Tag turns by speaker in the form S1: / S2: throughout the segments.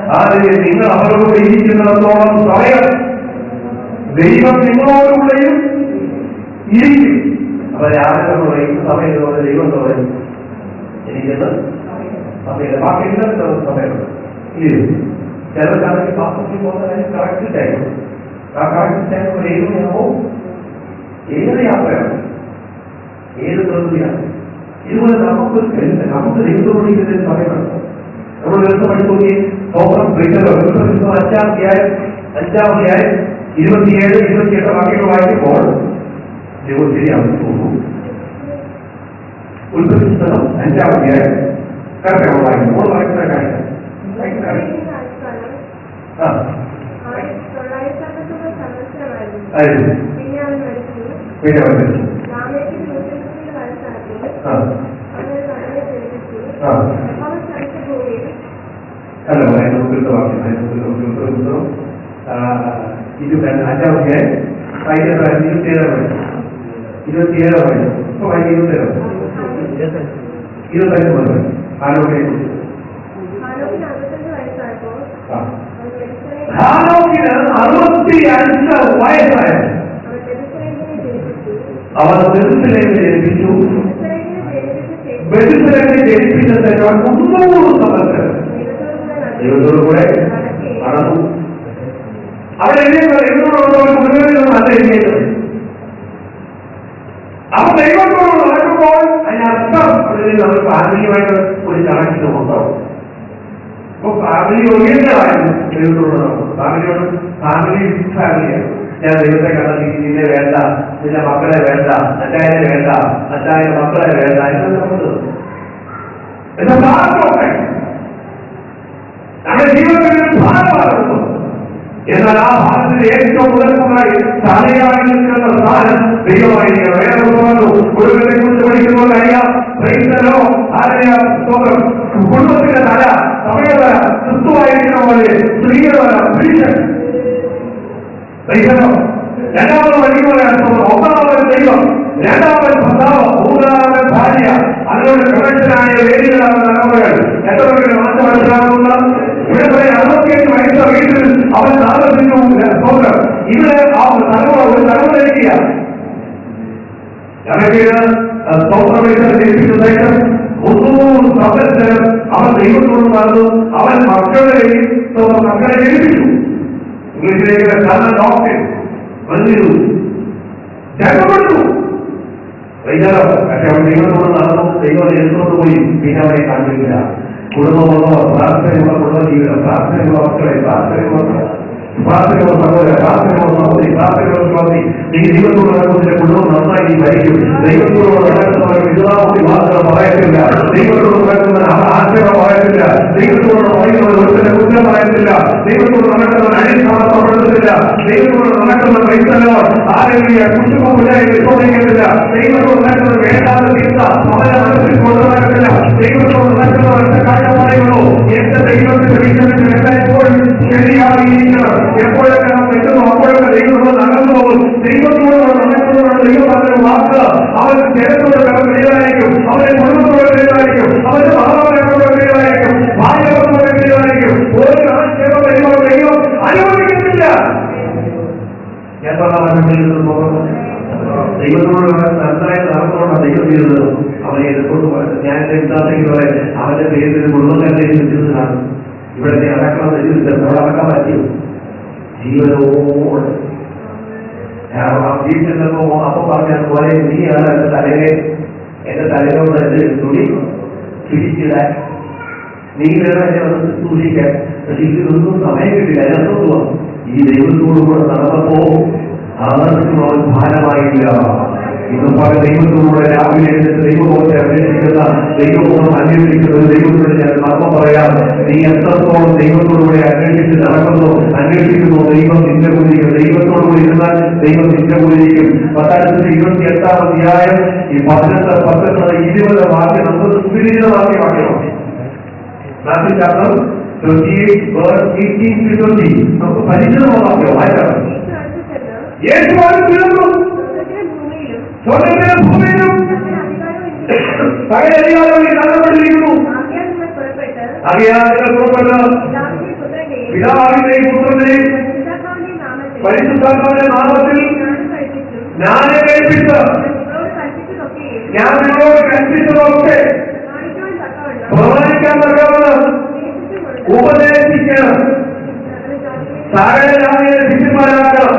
S1: നിങ്ങൾ അവരോട് ഇരിക്കുന്നിടത്തോളം സമയം ദൈവം നിങ്ങളോടുകൂടെയും ഇരിക്കും. അപ്പൊ രാവിലെ പറയും സമയത്തോടെ ദൈവം പറയും എനിക്കത് സമയം ബാക്കി എല്ലാവരും സമയമുണ്ട്. ചിലർക്കാണെങ്കിൽ പാത്രത്തിൽ പോകുന്ന കാര്യം കറക്റ്റ് ടൈം, ആ കറക്റ്റ് ടൈം ഒരു 7 മണിയാവും. ഏത് യാത്രയാണ്, ഏത് പ്രകൃതിയാണ്. ഇതുപോലെ നമുക്ക് ദൈവത്തോട് ഇതിന്റെ സമയമാണ്. നമ്മൾ ദിവസം പഠിച്ചു നോക്കി സ്വന്തം 5-ാം അധ്യായം 27-28 വാക്യങ്ങൾ വായിക്കുമ്പോൾ ദൈവം ശരിയാണെന്ന് തോന്നുന്നു. ഉൽപ്പത്തി പുസ്തകം 5-ാം അധ്യായം കറക്റ്റ് വായിക്കുമ്പോൾ വായിക്കുന്ന കാര്യം പിന്നെ അല്ല പറയുന്നത് 5-ാം അധ്യായം 27 പറയുന്നു. ഇപ്പൊ 25 പറഞ്ഞു ഹാനോക്കിനെ കുറിച്ച്. ഹാനോക്കിന് 65 വയസ്സായിരുന്നു. അവൻ ബെത്ലെഹേമിൽ ജനിപ്പിച്ചു. ബെത്ലെഹേമിൽ ജനിപ്പിച്ചതിനേക്കാൾ 300 സംവത്സരം ദൈവത്തോടു കൂടെ നടന്നു. അവിടെ എഴുതിയിട്ടുള്ള നല്ല എഴുതിയത്. അപ്പൊ ദൈവത്തോട് നടക്കുമ്പോൾ അതിനർത്ഥം അതിൽ നമ്മൾ ഫാമിലിയുമായിട്ട് ഒരു കണക്ഷൻ ഉണ്ടാവും. അപ്പൊ ഫാമിലി ഓറിയന്റഡായിരുന്നു ദൈവത്തോട് നടക്കും. ഫാമിലിയാണ്. ഞാൻ ദൈവത്തെ കണ്ട നിന്നെ വേണ്ട, നിന്റെ മക്കളെ വേണ്ട, അച്ചായനെ വേണ്ട, അച്ചായന്റെ മക്കളെ വേണ്ട എന്ന് നമുക്ക് നമ്മുടെ ജീവിതത്തിൽ ഭാരമാകുന്നു. എന്നാൽ ആ ഭാരത്തിന് ഏറ്റവും മുതൽക്കുമായി തലയായി നിൽക്കുന്ന സ്ഥാനം ദൈവമായിരിക്കണം. വേറെ കുടുംബത്തെ കുറിച്ച് പഠിക്കുന്നവർ അറിയാം. കുടുംബത്തിന്റെ തല, സമയതല ക്രിസ്തുവായിരിക്കുന്ന പോലെ സ്ത്രീയുടെ തല പുരുഷൻ. രണ്ടാമത് പഠിക്കുന്നവരാണ് ഒന്നാമത് ദൈവം, രണ്ടാമത് ഭർത്താവ്, മൂന്നാമത് ഭാര്യ. അതിനോട് കണക്ഷനായ വേദികളാണ് തലമുറകൾ. എത്ര പേര് മാറ്റം മനസ്സിലാകുന്ന ഇവിടെ 68 വയസ്സ വീട്ടിൽ അവൻ താമസിക്കുന്നു. ഇവിടെ ആ തലമുറ ഒരു തലമുറയിക്കുക. ജനിപ്പിച്ച ശേഷം 300 സംവത്സരം അവൻ ദൈവത്തോട് നടന്നു. അവൻ മക്കളെ ജനിപ്പിച്ചു. ഇംഗ്ലീഷിലേക്ക് ഡോക്ടർ വന്നിരുന്നു, ജന്മപ്പെട്ടു. പക്ഷെ അവൻ ദൈവത്തോട് നടന്നു. ദൈവം എടുത്തോണ്ട് പോയി. പിന്നെ അവനെ കണ്ടില്ല. കുടുംബമുള്ള പ്രാർത്ഥനയുള്ള കുടുംബജീവിതം, പ്രാർത്ഥനയുള്ള മക്കളെ, പ്രാർത്ഥനയുള്ള സഹോദര, പ്രാർത്ഥനയുള്ള സഹോദരി, പ്രാർത്ഥനയുള്ള സ്വാമി. നീ ദൈവത്തോട് നടക്കുന്നതിന്റെ കുടുംബം നന്നായി നീ ഭരിക്കും. ദൈവത്തോട് നടക്കുന്നവർ വിധവാസി വാർത്തകൾ പറയത്തില്ല. ദൈവത്തോട് നടക്കുന്നവർ ആക്ഷേപം പറയത്തില്ല. ദൈവത്തോട് പറയുന്നവർ ഒരുത്തന്റെ കുറ്റം പറയത്തില്ല. ദൈവത്തോട് നടക്കുന്നവർ അഴിമപ്പെടുത്തില്ല. ദൈവത്തോട് നടക്കുന്നവർ വൈത്തല്ലോ ആരെങ്കിലും കുറ്റമുണ്ടായി വിശ്വസിക്കത്തില്ല. ദൈവത്തോട് നടക്കുന്നവർ വേണ്ടാത്ത ചിന്ത അവരെ മനസ്സിൽ കൊണ്ടുവരത്തില്ല. ദൈവത്തോട് നടക്കുന്നവരുടെ കാര്യം പറയുള്ളൂ. എന്റെ ദൈവത്തിന്റെ വിഷയത്തിൽ എല്ലായ്പ്പോഴും ശരിയായിരിക്കണം. എപ്പോഴൊക്കെ നാം വെക്കുന്നു അപ്പോഴൊക്കെ ദൈവത്തോട് നടന്നു പോകും. ദൈവത്തോട് നടക്കുന്നവരുടെ ദൈവം പറഞ്ഞ വാക്ക് അവർക്ക് ജനത്തോട് ക്രിയതായിരിക്കും, അവരുടെ കുടുംബത്തോടെ ക്രിയതായിരിക്കും, അവരുടെ സഹോദരങ്ങളോട് ക്രിയതായിരിക്കും, ഭാര്യകളോട് ക്രിയതായിരിക്കും. ഒരു ആക്ഷേപം ദൈവം അനുവദിക്കുന്നില്ല. ദൈവത്തോട് നന്നായി നടന്നുകൊണ്ടാണ് ദൈവം ചെയ്തത്. അവനെ എതിർക്കൊണ്ട് ഞാൻ എന്റെ വിശ്വാസത്തിൽ പറയാം, അവന്റെ പേരിൽ കുടുംബക്കാരെ വെച്ചിരുന്നതാണ്. ഇവിടെ നീ അടക്കണം വെച്ചിട്ട് അവിടെ അടക്കാൻ പറ്റും. ജീവനോട് ജീവിച്ചപ്പോ അപ്പൊ പറഞ്ഞതുപോലെ നീയാണ് എന്റെ തലയോട് എന്റെ തുണി പിടിച്ചിടാൻ, നീ വേണം എന്നെ വന്ന് സൂക്ഷിക്കാൻ. പക്ഷെ ഇതിനൊന്നും സമയം കിട്ടില്ല. അതിനൊന്നും ഈ ദൈവത്തോടു കൂടെ നടന്നപ്പോ ആർക്കും അവൻ ഭാരമായില്ല. ഇന്ന് പല ദൈവത്തോടുകൂടെ രാവിലെ എടുത്ത് ദൈവബോധത്തെ അന്വേഷിക്കുന്ന ദൈവബോധം അന്വേഷിക്കുന്നത് ദൈവത്തോട് ഞാൻ മർമ്മം പറയാം. നീ എത്രത്തോളം ദൈവത്തോടുകൂടെ അന്വേഷിക്കുന്നു ദൈവം നിന്റെ കൂടിയിരിക്കും. ദൈവത്തോടുകൂടി ഇരുന്നാൽ ദൈവം നിന്റെ കൂടിയിരിക്കും. 28-ാം അധ്യായം ഈ 18-20 വാക്യം നമുക്ക് സുപരിചിതമാക്കിയ വാക്യമാണ്. മാത്യു ചാപ്റ്റർ 28:18-20 നമുക്ക് പരിചിതമായ വാക്യം വായിക്കാം. യേശുവാണ് തീർന്നു സ്വർഗ്ഗത്തിലും ഭൂമിയിലും സകല അധികാരങ്ങളിൽ നൽകപ്പെട്ടിരിക്കുന്നു. ആകയാൽ നിങ്ങൾ പുറപ്പെട്ട് പിതാവിന്റെയും പുത്രന്റെയും പരിശുദ്ധാത്മാവിന്റെ നാമത്തിൽ ഞാൻ കേൾപ്പിച്ച് ഞാൻ നിങ്ങളോട് കൽപ്പിച്ചതൊക്കെ പ്രമാണിക്കാൻ തക്കവണ്ണം ഉപദേശിക്കണം. സകല ജാതിയെ ശിഷ്യന്മാരാക്കണം.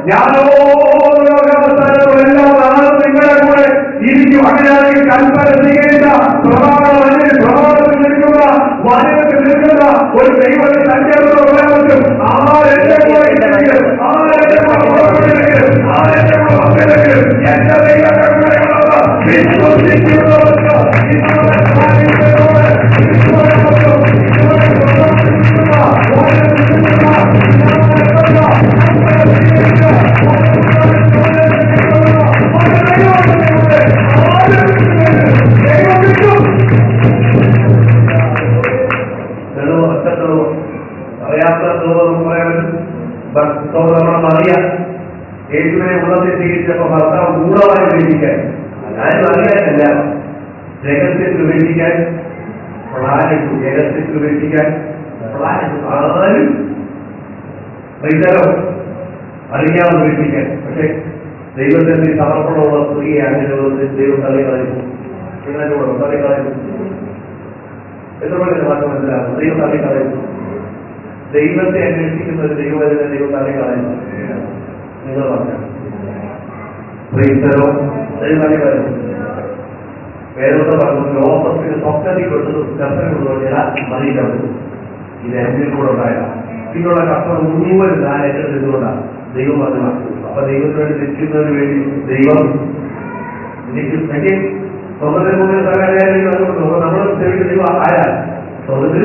S1: ഞാനോരോരവസ്ഥകളെല്ലാം നാളും നിങ്ങളുടെ കൂടെ ഇരിക്കും. അങ്ങനെയാണെങ്കിൽ കൽപ്പന സ്വീകരിച്ച പ്രമാണത്തിൽ നിൽക്കുന്ന വചനത്തിൽ നിൽക്കുന്ന ഒരു ദൈവത്തെ സഞ്ചാരത്തോട് പറയാൻ പറ്റും. ആരെന്റെ കൂടെ ഇരിക്കും, ആരെന്റെ കൂടെ പുറപ്പെടുന്നെങ്കിലും, ആരെന്റെ കൂടെ വന്നില്ലെങ്കിലും എന്റെ ദൈവത്തെ കൂടെയുള്ളത് വിശ്വസിക്കുന്നവർക്ക് യേശുവിനെ ഉള്ളത്തെ സ്വീകരിച്ചപ്പോ ഭർത്താവ് ഗൂഢമായി ഉപേക്ഷിക്കാൻ, ഞാനും അറിയാനല്ല, രഹസ്യത്തിൽ ഉപേക്ഷിക്കാൻ പ്ലാനിട്ടു. രഹസ്യത്തിൽ ഉപേക്ഷിക്കാൻ പ്ലാനിട്ടു. ആരും വൈദ്യരോ അറിയാതെ ഉപേക്ഷിക്കാൻ. പക്ഷെ ദൈവത്തിന്റെ സമർപ്പണമുള്ള സ്ത്രീയെ അങ്ങനെ ദൈവം തള്ളിക്കളയുന്നു. നിങ്ങളോട് തള്ളിക്കളയുന്നു. എത്ര പോലെ മാറ്റം മനസ്സിലാകും? ദൈവം തള്ളിക്കളയുന്നു. ദൈവത്തെ അന്വേഷിക്കുന്ന ഒരു ദൈവവചന ദൈവം തള്ളിക്കളയുന്നു. നിങ്ങൾ പറഞ്ഞു വേദത്തെ പറഞ്ഞു ലോകത്തിന് സ്വപ്നത്തിൽ കൊണ്ടതും കർത്തനെ കൊണ്ടുപോയാൽ മതിയിലാണ്. ഇത് എന്നിൽ കൂടെ ഉണ്ടായതാണ്. ഇതിനുള്ള കർത്തം മുഴുവൻ ഞാൻ ഏറ്റെടുത്തുകൊണ്ടാണ് ദൈവം പറഞ്ഞു. അപ്പൊ ദൈവത്തിന് വേണ്ടി നിൽക്കുന്നതിന് വേണ്ടി ദൈവം സ്വർണ്ണത്തിന് മുന്നിൽ നമ്മൾ ദൈവം ആരാണ്? സ്വർണ്ണത്തിൽ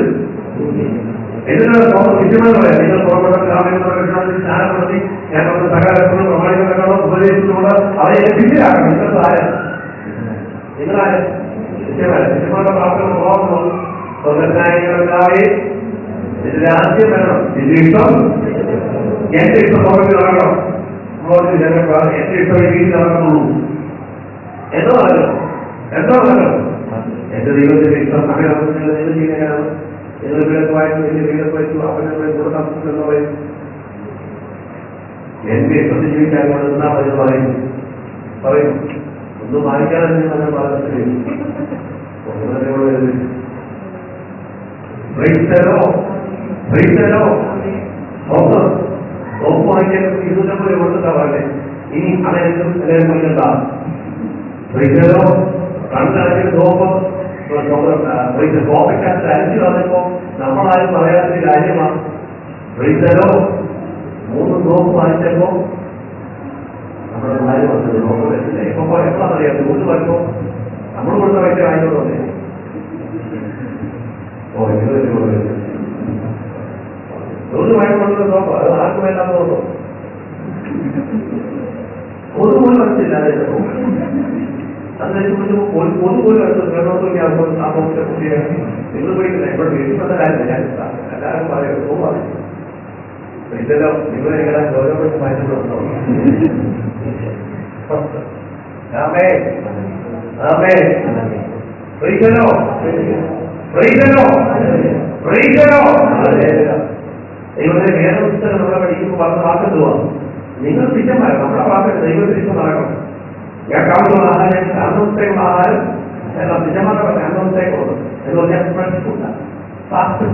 S1: എന്തിനാണ് സ്വർണ്ണം നിശ്ചയമായി പറയാം. നിങ്ങൾ പുറപ്പെട്ട ജ്ഞാനപ്പെടുത്തി ഞാൻ പറഞ്ഞ സകാലത്തോട് പ്രമാണികളോ ഉപദേശിച്ചുകൊണ്ട് അവരെ പിന്നിലാക്കണം. നിങ്ങൾക്ക് ആരാണ്? നിങ്ങളാരും നിശ്ചയമായ നിശ്ചയമായിട്ട് പ്രാർത്ഥന സ്വഭാവം സ്വർഗനായകർക്കാവേ ഇതിന്റെ രാജ്യം വേണം. എന്റെ ഇഷ്ടം സ്വർഗത്തിൽ നടക്കണം. എന്റെ ഇഷ്ടം രീതിയിൽ നടക്കുന്നുള്ളൂ. എന്തോ നടക്കണം, എന്തോ നടക്കണം. എന്റെ ദൈവത്തിന്റെ ഇഷ്ടം അങ്ങനെ ദൈവം ചെയ്യാനാണ്. നിങ്ങൾ വിളക്കുവായിരുന്നു, എന്റെ വിളക്ക് വെച്ചു, അവനെ കൂടെ താമസിക്കുന്ന പറയും. എന്റെ ഇഷ്ടത്തിൽ ജീവിക്കാൻ കൊണ്ടെന്നാ പതിവ് പറയുന്നു. ഒന്നും വായിക്കാതെ ഞാൻ പറഞ്ഞിട്ടില്ല. നോക്ക് വാങ്ങിക്കാൻ 250 കൊടുത്തിട്ടാ പറഞ്ഞേ. ഇനി അങ്ങനെ കൊടുക്കണ്ട. കണ്ടടക്കിയ ഗോപയ്ക്കകത്ത് അരിച്ചു വന്നപ്പോ നമ്മളാരും പറയാത്തൊരു കാര്യമാണ്. 3 നോക്ക് വാങ്ങിച്ചപ്പോ നമ്മുടെ കാര്യം വന്നത് നോക്ക് വെച്ചില്ല. എപ്പോ എപ്പോഴാണെന്നറിയാം കൊണ്ട് വരുമ്പോ നമ്മൾ കൊടുത്ത പൈസ വാങ്ങിക്കോട്ടെ. ഒരു വാങ്ങിക്കൊണ്ടത് നോക്കോ, അത് ആർക്കും വേണ്ടാന്ന് നോക്കോ. ഒന്നുപോലും മനസ്സില്ല. ഒന്നുപോലും അടുത്ത് വേണമെങ്കിൽ ആ നോക്കിയ കുട്ടിയാണ് നിങ്ങൾ പോയിട്ടില്ല. ഇവിടെ വീട്ടിലുള്ള കാര്യമില്ല. എല്ലാവരും പറയും ഇല്ലല്ലോ, നിങ്ങൾ നിങ്ങളെ ഗൗരവപ്പെട്ട് മാറ്റുന്നുണ്ടോ? ദൈവത്തെ വേറെ പുസ്തകം നമ്മളെ പഠിക്കുമ്പോൾ പറഞ്ഞ വാക്കെന്തുവാ? നിങ്ങൾ ശിഷ്യന്മാർ നമ്മുടെ വാക്ക് ദൈവത്തിന് ഇഷ്ടം നടക്കണം. ഞാൻ കാണുന്ന ആഹാരം കാരണത്തേക്കുള്ള ആഹാരം എല്ലാം ശിഷ്യന്മാരുടെ പറഞ്ഞ കാരണത്തേക്കുള്ളത് എന്ന് പറഞ്ഞാൽ ഫ്രണ്ട്സ്ഫുഡ് ഫാസ്റ്റ്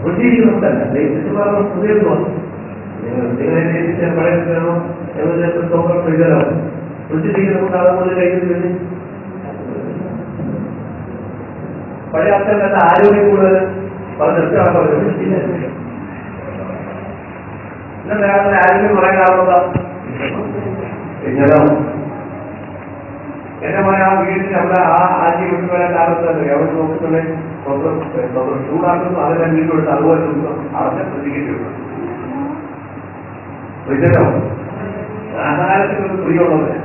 S1: പ്രതീക്ഷിക്കുന്നുണ്ടല്ല. ശിഷ്യന്മാരുടെ പുതിയ നിങ്ങളെ പറയുന്നോ എന്ന് തോന്നൽ ചെയ്തല്ലോ. പ്രതീക്ഷിക്കുന്നുണ്ട്. അതുപോലെ കഴിക്കുന്നില്ല. പഴയ ആൾക്കാരുടെ ആരോഗ്യം കൂടുതൽ പറഞ്ഞിട്ട് ആരോഗ്യം പറയാൻ കാണുന്നതാ. എന്റെ മോനെ ആ വീടിന്റെ അവിടെ ആ ആദ്യം വിട്ടു വരാൻ കാലത്തല്ലേ അവിടെ നോക്കുന്നത് ചൂടാക്കുന്നു. അതെല്ലാം വീട്ടിലെടുത്ത് അതുപോലെ അവിടെ പ്രതികരിക്കുന്നു. ആഹാരത്തിന് ഒരു പ്രിയമുള്ളത്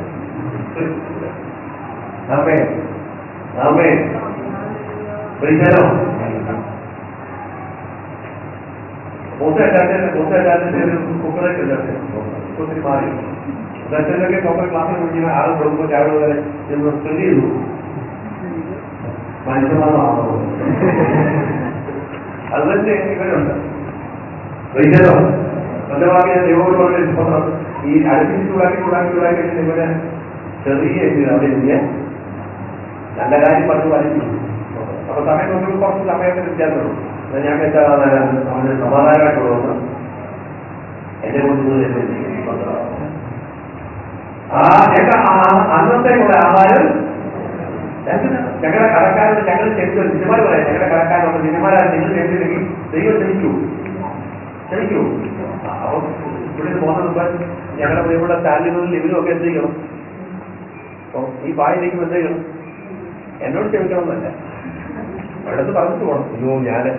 S1: കൂട്ടുകാരുടെ കുക്കറൊക്കെ ഒത്തിരി മാറി. ദർശനൊക്കെ കൊക്കർ ക്ലാസ്സിൽ വിളിക്കുന്ന ആളും കൊടുക്കുമ്പോൾ രാവിലെ വരെ എന്ന് സ്ത്രീ ചെയ്തു. മനുഷ്യമാണോ അതുതന്നെ ഇവരുണ്ട്. വൈദ്യരോ സ്വന്തമാക്കിയ ദൈവോട് ഈ അടുപ്പിച്ച് ചൂടാക്കി ഇവര് ചെറിയ അവിടെ ഇന്ത്യ നല്ല കാര്യം പറഞ്ഞു വലിച്ചു. അപ്പൊ സമയം നോക്കുമ്പോൾ കുറച്ച് സമയത്തിന് വ്യത്യാസമുള്ളൂ. ഞാൻ വെച്ചാൽ അവന് സമാധാനമായിട്ടുള്ളതെന്ന് എന്നെ കൊണ്ട് അന്നത്തേക്കുള്ള ആഹാരം ഞങ്ങളുടെ കടക്കാരോട് ഞങ്ങൾ ക്ഷണിച്ചു. സിനിമാർ പറയാം ഞങ്ങളുടെ കടക്കാരോട് സിനിമാരാണ് നിങ്ങൾ ക്ഷണിച്ചില്ലെങ്കിൽ ദൈവം ക്ഷണിക്കൂ. അപ്പം ഇവിടെ നിന്ന് പോകുന്ന മുമ്പ് ഞങ്ങളുടെ പ്രിയമുള്ള സ്റ്റാലിനും ഇവരും ഒക്കെ എന്ത് ചെയ്യണം? അപ്പം ഈ പായിലേക്കും എന്ത് ചെയ്യണം? എന്നോട് ക്ഷമിക്കണമെന്നല്ല, അവിടുന്ന് പറഞ്ഞിട്ട് പോകണം. അയ്യോ ഞാന്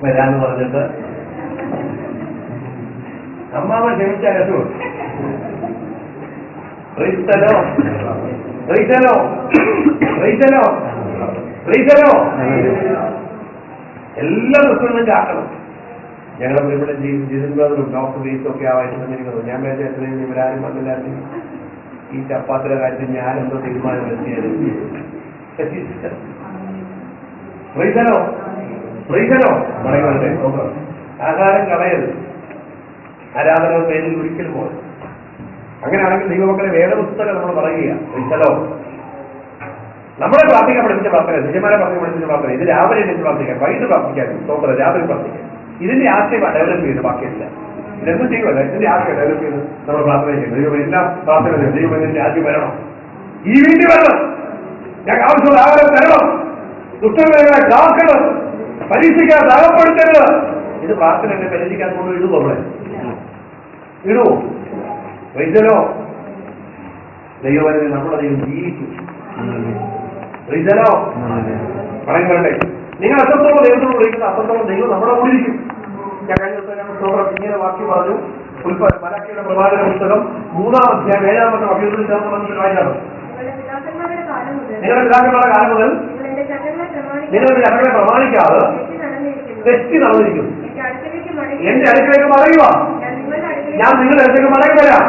S1: വരാന്ന് പറഞ്ഞിട്ട് അമ്മാവ ക്ഷമിച്ചാൽ രസവും എല്ലാ ദിവസങ്ങളും ചാക്കണം. ഞങ്ങളുടെ ഇവിടെ ജിതിൻ ബ്രദറും ഡോക്ടർ ബീസും ഒക്കെ ആവായിരുന്നു. ഞാൻ വേണ്ട എത്രയും ഇവരാരും വന്നില്ലായിരുന്നു. ഈ ചപ്പാത്തിയുടെ കാര്യത്തിൽ ഞാനെന്തോ തീരുമാനം ആഹാരം കളയരുത്. ആരാധന പേരിൽ ഒരിക്കലും പോയി. അങ്ങനെയാണെങ്കിൽ ദൈവമക്കളെ വേദപുസ്തകം നമ്മൾ പറയുക. നമ്മളെ പ്രാർത്ഥിക്കാൻ പഠിപ്പിച്ച പ്രാർത്ഥന, നിജമാരെ പറഞ്ഞു പഠിപ്പിച്ച പ്രാർത്ഥന. ഇത് രാവിലെ എണീറ്റ് പ്രാർത്ഥിക്കാം, വൈകിട്ട് പ്രാർത്ഥിക്കാൻ, തോന്നല രാത്രി പ്രാർത്ഥിക്കാം. ഇതിന്റെ ആശയമാണ് ഡെവലപ്പ് ചെയ്യുന്നത്. ബാക്കിയില്ല, ഇതെന്തും ചെയ്യുമല്ല. ഇതിന്റെ ആശയം ഡെവലപ്പ് ചെയ്ത് നമ്മൾ പ്രാർത്ഥന ചെയ്യുന്നത്. ദൈവം എല്ലാ പ്രാർത്ഥന ദൈവം ഇതിന്റെ ആദ്യം വരണം, ഈ വീട്ടിൽ വരണം, ഞങ്ങൾക്ക് ആവശ്യമുള്ള ആഹാരം തരണം, ദുഷ്ടങ്ങളെ കാക്കണം, പരീക്ഷിക്കാൻ അകപ്പെടുത്തരുത്. ഇത് പ്രാർത്ഥന എന്നെ പരീക്ഷിക്കാൻ കൊണ്ട് ഇടുവോ? അവിടെ ഇടുവോ? വൈദ്യനോ ദൈവം നമ്മുടെ ദൈവം ജീവിക്കും. വൈദ്യനോ പറയണ്ടേ, നിങ്ങൾ അത്രത്തോളം ദൈവത്തോട് വിളിക്കുന്ന അത്രത്തോളം ദൈവം നമ്മുടെ കൂടെ ഇരിക്കും. ഞാൻ കഴിഞ്ഞ ദിവസം ഇങ്ങനെ വാക്യം പറഞ്ഞു. മലാക്കിയുടെ പ്രവാചക പുസ്തകം 3-ാം അധ്യായം 7-ാമത്തെ വാക്യത്തിൽ ചേർന്ന് വായിച്ചാണ്. നിങ്ങളുടെ പിതാക്കന്മാരുടെ കാലം മുതൽ നിങ്ങളുടെ ചട്ടങ്ങളെ പ്രമാണിക്കാതെ തെറ്റി നടന്നിരിക്കുന്നു. എന്റെ അടുക്കളേക്ക് മടങ്ങുക, ഞാൻ നിങ്ങളുടെ അടുത്തേക്ക് മടങ്ങി വരാം.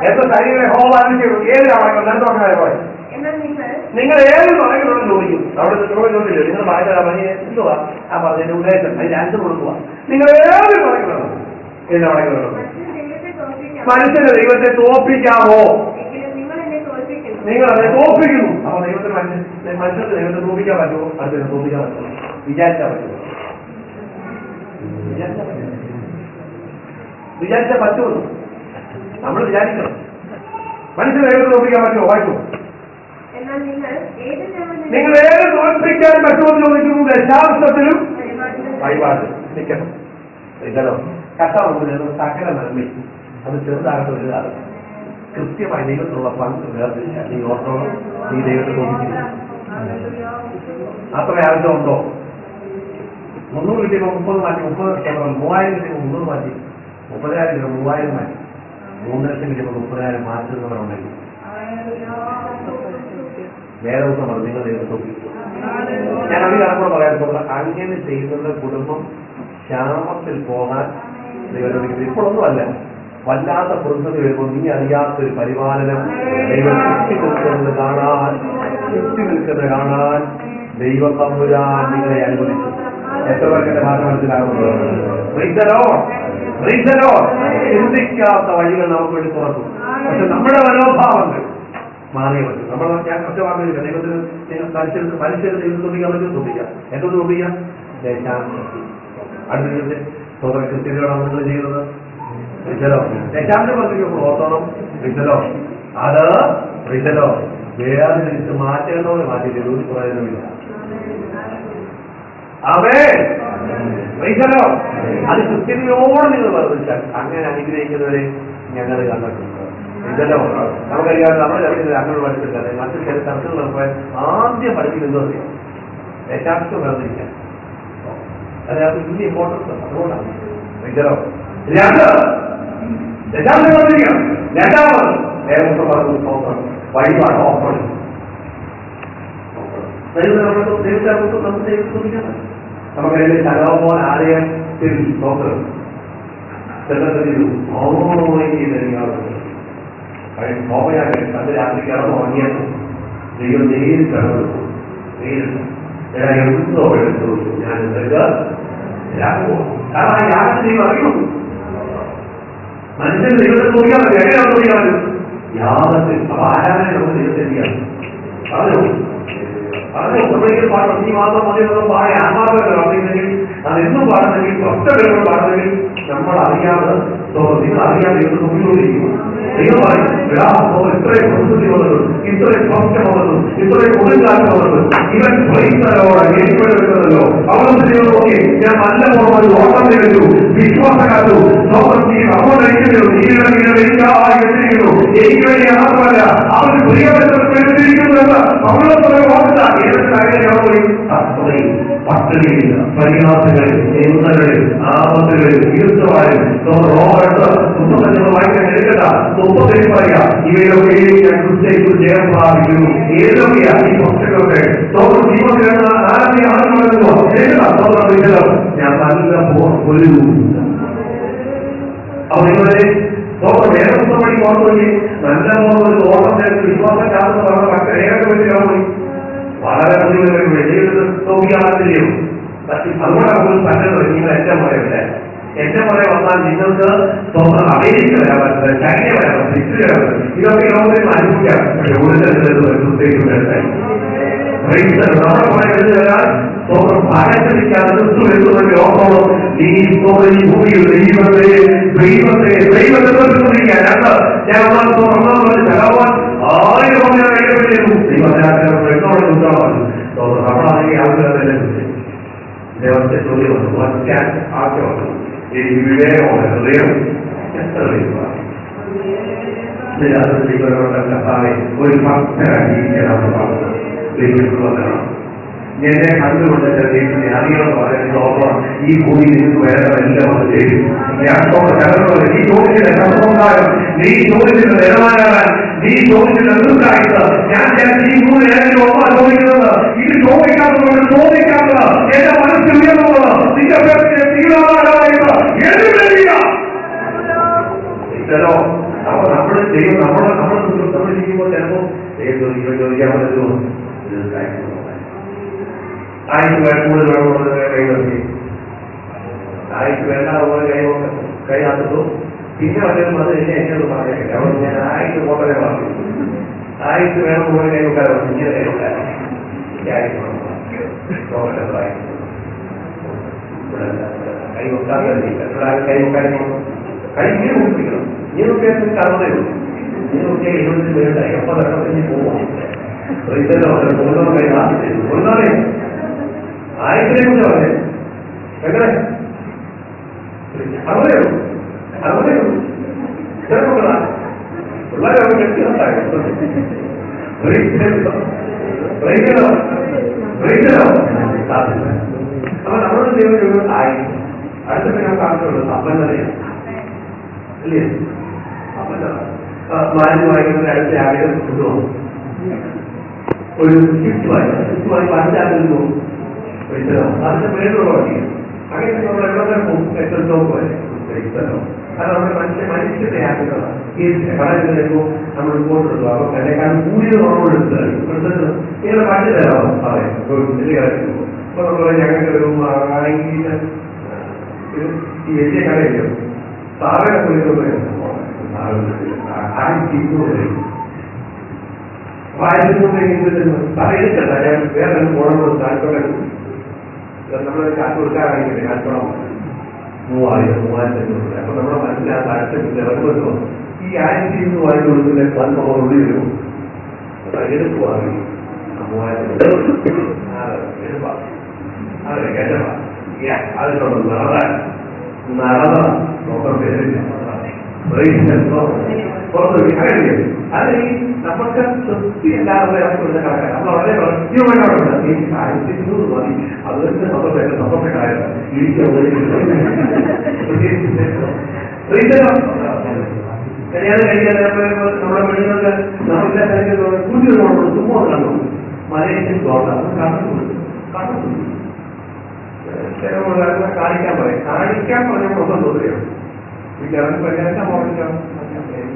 S1: എത്ര ശരീരം ഹോമാനിച്ചു ഏതിനാണ് നിങ്ങൾ ഏത് മടങ്ങിലുള്ള ചോദിക്കും. അവിടെ ചോദിച്ചില്ല, നിങ്ങൾ മടങ്ങി എന്തുവാ ആ പറഞ്ഞതിന്റെ ഉദ്ദേശം, അതിന്റെ ആൻസർ കൊടുക്കുക. നിങ്ങൾ ഏത് മടങ്ങിലാണ് എന്നെ മടങ്ങിലുള്ള മനുഷ്യന്റെ ദൈവത്തെ തോൽപ്പിക്കാമോ? നിങ്ങൾ അതിനെ തോൽപ്പിക്കുന്നു. അപ്പൊ ദൈവത്തിന് മനുഷ്യന്റെ ദൈവത്തെ തോൽപ്പിക്കാൻ പറ്റുമോ? അതിനെ തോൽപ്പിക്കാൻ പറ്റുമോ? വിചാരിച്ചാൽ പറ്റുമോ? വിചാരിച്ചാൽ പറ്റുമോ? നമ്മൾ വിചാരിക്കണം. മനുഷ്യന്റെ ദൈവത്തെ തോൽപ്പിക്കാൻ പറ്റുമോ? പറ്റുമോ? നിങ്ങൾ ഏത് തോൽപ്പിക്കാൻ പറ്റുമെന്ന് ചോദിക്കുന്നു. ദശാംശത്തിലും വഴിപാട് നിൽക്കണം. ഇതല്ലോ കഷ്ടമുണ്ട് സകല നന്മ, അത് ചെറുതാകട്ടെ വലുതാകട്ടെ, കൃത്യമായി ദൈവത്തിലുള്ള പങ്ക് വേർതിരിച്ചാൽ നീ ഓർത്തോളം നീ ദൈവത്തെ തോന്നിക്കുന്നു. അത്ര ആവശ്യമുണ്ടോ? 300 കിട്ടിയപ്പോൾ 30 മാറ്റി, 30,000 കിട്ടിയപ്പോൾ 300 മാറ്റി, 30,000 കിട്ടിയപ്പോൾ 3000 മാറ്റി, 3 ലക്ഷം കിട്ടിയപ്പോൾ 30,000 മാറ്റുന്നവരുണ്ടെങ്കിൽ വേറെ ദിവസം അത് നിങ്ങൾ ദൈവത്തെ തോന്നിക്കും. ഞാൻ അത് കാണുമ്പോൾ പറയാൻ അങ്ങനെ ചെയ്യുന്ന കുടുംബം ക്ഷാമത്തിൽ പോകാൻ ദൈവം ഇപ്പോഴൊന്നുമല്ല. വല്ലാത്ത പ്രതിസന്ധി വരുമ്പോൾ നീ അറിയാത്തൊരു പരിപാലനം ദൈവം ചുറ്റി നിൽക്കുന്നത് ദൈവം തമ്പുരാൻ നിങ്ങളെ അനുവദിച്ചു. എത്ര പേർക്കെന്റെ ഭാഷ മനസ്സിലാകുന്നത്? ചിന്തിക്കാത്ത വഴികൾ നമുക്ക് വേണ്ടി തുറക്കും. പക്ഷെ നമ്മുടെ മനോഭാവങ്ങൾ മാറിയേ പറ്റും. നമ്മൾ ഞാൻ ഒറ്റ പറഞ്ഞില്ല, ദൈവത്തിന് മനുഷ്യരെ ദൈവം തോന്നിക്കാൻ പറ്റും. തോന്നിക്കാം എന്തോ തോന്നിക്കാം അടുത്ത ദിവസം സ്വതന്ത്ര കൃത്യതയോടാണ് നിങ്ങൾ ചെയ്യുന്നത്. ദശാംശം വർദ്ധിക്കുമ്പോൾ ഓർത്തോണം. അത് വേദനിച്ച് മാറ്റേണ്ടവരെ മാറ്റിയിട്ട് ഒരു പ്രയോജനമില്ല. അത് കൃത്യതയോടെ നിങ്ങൾ വർദ്ധിച്ചാൽ അങ്ങനെ അനുഗ്രഹിക്കുന്നവരെ ഞങ്ങൾ കണ്ടിട്ടുണ്ട്. നമുക്കറിയാം, നമ്മുടെ ചർച്ചയിൽ അങ്ങനെ പഠിച്ചിട്ടില്ല. മറ്റു ചില ചർച്ചകൾ നമുക്ക് ആദ്യം പഠിപ്പിക്കുന്നത് അറിയാം, ദശാംശം വർദ്ധിക്കാൻ. അതിനകത്ത് വലിയ ഇമ്പോർട്ടൻസ് ഉണ്ട്. അതുകൊണ്ടാണ് ദശാംശം വർദ്ധിക്കണം. രണ്ടാമത് വഴിപാട് ഓഫർ. നമുക്കതിന്റെ ശലോമോൻ ആലയത്തിൽ നോക്ക് അന്ന് രാത്രി കിടന്നു ഉറങ്ങിയത് ദൈവം നേരിട്ടാണ് നേരിട്ട് ഞാൻ എന്തോ എടുത്തു ഞാൻ നിങ്ങൾക്ക് കാരണം ആ യാതൊരു ദൈവം അറിയുന്നു. മനുഷ്യൻ ദൈവത്തെ തോന്നിയാൽ മതി, എങ്ങനെയാണ് തോന്നിയാൽ മതി യാതൊരു. അപ്പൊ ആരാധന നമുക്ക് ദൈവത്തെ ചെയ്യാം പറഞ്ഞു നമ്മളെങ്കിലും പാടണം. ഈ മാസം മതിയൊന്നും പാടി ആത്മാർത്ഥമല്ല പാടുന്നെങ്കിൽ അതെന്നും പാടുന്നെങ്കിൽ ഒറ്റ പാടുന്നെങ്കിൽ നമ്മൾ അറിയാതെ നിങ്ങൾ അറിയാതെ ദൈവത്തെ നോക്കിക്കൊണ്ടിരിക്കും. ദൈവം പറയും ഇത്രയും പ്രകൃതി വന്നത്, ഇത്രയും സ്പഷ്ടം വന്നത്, ഇത്രയും ഒടുങ്കാറ്റ് വന്നത്, ഇവൻ പ്രൈസ്തലോടെ ഏർപ്പെടുന്നതല്ലോ. അവർക്ക് ദൈവം നോക്കി ഞാൻ നല്ല പോകണം ഓട്ടം ചെയ്തു വിശ്വാസക്കാരു എനിക്ക് വേണ്ടി മാത്രമല്ല അവർക്ക് പ്രിയപ്പെട്ടെന്ന് അവളെ ഓർത്ത ഏതൊക്കെ കാര്യങ്ങൾ പോയി പട്ടിണിയില്ല, പരിഹാസങ്ങളിൽ, ചിന്തകളിൽ, ആപത്തുകളിൽ, ഇരുത്തുവാനും വായിക്കാൻ എടുക്കട്ട 30 പറയാ ഇവയൊക്കെ ഞാൻ ക്രിസ്ത്യു ജയം പ്രാപിക്കുന്നു. ഏതൊക്കെയാ ഈ പക്ഷികളൊക്കെ ജീവിതത്തിൽ ഞാൻ നല്ല ഒരു അപ്പൊ നിങ്ങളെ വേറെ പണി ഓർമ്മി നല്ല ഒരു ഓർമ്മ വിശ്വാസക്കാരെന്ന് പറഞ്ഞ പക്ഷേയൊക്കെ വെച്ച് കാണും വളരെ നോക്കിയാണെങ്കിലും അതുകൊണ്ടാണ് ഒരു പറ്റുന്നത്. നിങ്ങൾ എന്റെ പറയല്ലേ എന്റെ പറയാൻ വന്നാൽ നിങ്ങൾക്ക് സ്വന്തം അമേരിക്ക വരാൻ പറ്റുന്നത്, ചൈന വരാൻ പറ്റുന്നത്, ഇറ്റലി വരാൻ പറ്റുന്നത്, ഇതൊക്കെ ലോകത്തിന് അനുഭവിക്കാം. പക്ഷെ ഒരു നമ്മുടെ പറയുന്നത് വരാൻ സ്വന്തം ഭാരതത്തിരിക്കാതെ ലോകത്തോളം നീ ഈ ഭൂമിയിൽ ദൈവത്തെ ദൈവത്തെ ദൈവത്തെ രണ്ട് ഞാൻ ഒന്നാമത് ചലവാൻ 1000 കൈകളിലും ദൈവത്തിനോട് ഉണ്ടാവാൻ നമ്മളാണെങ്കിൽ ആവശ്യമില്ല. ദേവത്തെ ചോദ്യം വന്നു ഒറ്റ ആവശ്യമാണ് എനിക്ക് വിവേകമാണ് ഹൃദയം എത്ര ദൈവത്തെ ഒരു ഭക്തരായി ജീവിക്കാനാണ് പറഞ്ഞത്. ദൈവം എന്നെ കണ്ടുകൊണ്ട് ദൈവത്തെ അറിയണം പറയുന്നത് ഈ ഭൂമി നിങ്ങൾക്ക് വേണ്ടതെല്ലാം അത് ചെയ്യും. ഞാൻ ഈ ചോദ്യത്തിന്റെ കർമ്മകാരം നീ ചോദ്യത്തിന്റെ നിലവാരാൻ നീ ചോദ്യത്തിന്റെ എതിർക്കായിട്ട് ഞാൻ ഈ ഭൂമി ഒപ്പാ ചോദിക്കുന്നത് ഇത് ചോദിക്കാത്തത് എന്റെ മനസ്സിൽ ഉയർന്നത് നിന്റെ തീരാമായിട്ട് ചിലോ അപ്പൊ നമ്മൾ ചെയ്യും നമ്മൾ ചെയ്യുമ്പോൾ ചിലപ്പോ ചോദിക്കാൻ പറ്റുമോ ആയിക്ക് കൂടുതൽ വേണമെന്ന് കൈവത്തി ആയിക്ക് വേണ്ടാവുന്ന കൈയാത്തതോ പിന്നെ വല്ലതും അത് എന്നോട് പറഞ്ഞേക്കില്ല. അവിടെ ഞാൻ ആയിക്ക് പോകലെ പറഞ്ഞു ആയിക്ക് വേണം പോലെ കൈവക്കാരോ ഇങ്ങനെ കൈവക്കാരോ കൈവക്കാൻ കൈ ഇങ്ങനെ കുടിക്കണം. ഇങ്ങനൊക്കെ കാണുന്നേ ഇങ്ങനൊക്കെ 70 പേരുടെ 80 പോവാം ഒന്നാമേ ആയിരത്തിനെ കുറിച്ച് പറഞ്ഞേ എങ്ങനെ 60 ചെറുപ്പങ്ങളാ പിള്ളേരെ അവർ വ്യക്തിഗതമായോ അപ്പൊ നമ്മുടെ ദൈവം ആയി അടുത്ത ഞാൻ കാണുന്നുള്ളൂ സമ്പന്നതയാണ് അല്ലേ? സമ്പന്നത മാന്യമായിട്ട് അടുത്ത ആളുകൾ കൊണ്ടുപോകും. ഒരു ചുറ്റുമായി പഞ്ചായത്തിൽ പോകും. അതിന്റെ പേരുള്ള അങ്ങനെ നമ്മൾ എവിടെ പോകും എത്രത്തോ പോലെ അത് നമ്മുടെ മനുഷ്യത്തെ ആക്കുന്നതാണ്. ഈ കടലിൽ വരുമ്പോൾ നമ്മൾ റിപ്പോർട്ട് എടുക്കും. അപ്പൊ എന്നെക്കാളും കൂടിയത് നമ്മളെടുത്തത് ഇങ്ങനെ പണ്ട് തരാമോ പറയാം അപ്പൊ നമ്മൾ ഞങ്ങൾക്ക് ഒരു ഈ വലിയ കടയില്ല സാറയുടെ കുളിക്കുന്നത് പറയത്തില്ല ഞാൻ വേറെ പോകണമെന്ന് താല്പര്യ നമ്മളെ കാറ്റ് കൊടുക്കാറായിരിക്കില്ല കാൽപ്പണം 3000-3500. അപ്പൊ നമ്മുടെ മനസ്സിലാത്ത അടുത്ത ഇറങ്ങുമല്ലോ ഈ 1200 കൊടുക്കുന്ന കാൽപ്പണം ഉള്ളിൽ വരും എടുക്കുവാണ് 3000 അതെ കേട്ടപ്പാ അതിനോട് നടന്ന നോക്കാൻ പേരില്ല അത് നമുക്ക് തൃപ്തി എല്ലാവരുടെ കണക്കാണ്. നമ്മൾ വളരെ കൃത്യമായിട്ടാണ് 1200 മതി. അതുകൊണ്ട് നമ്മുടെ കാര്യം കല്യാണം കഴിക്കാൻ നമ്മുടെ പെണ്ണുങ്ങൾക്ക് നമ്മുടെ കൂട്ടിയോട് തുമ്മോ കണ്ടു മലയാളം കാണിക്കാൻ പറയും. കാണിക്കാൻ പറഞ്ഞ പ്രശ്നം തോന്നുകയാണ്. Bicara berkata mau macam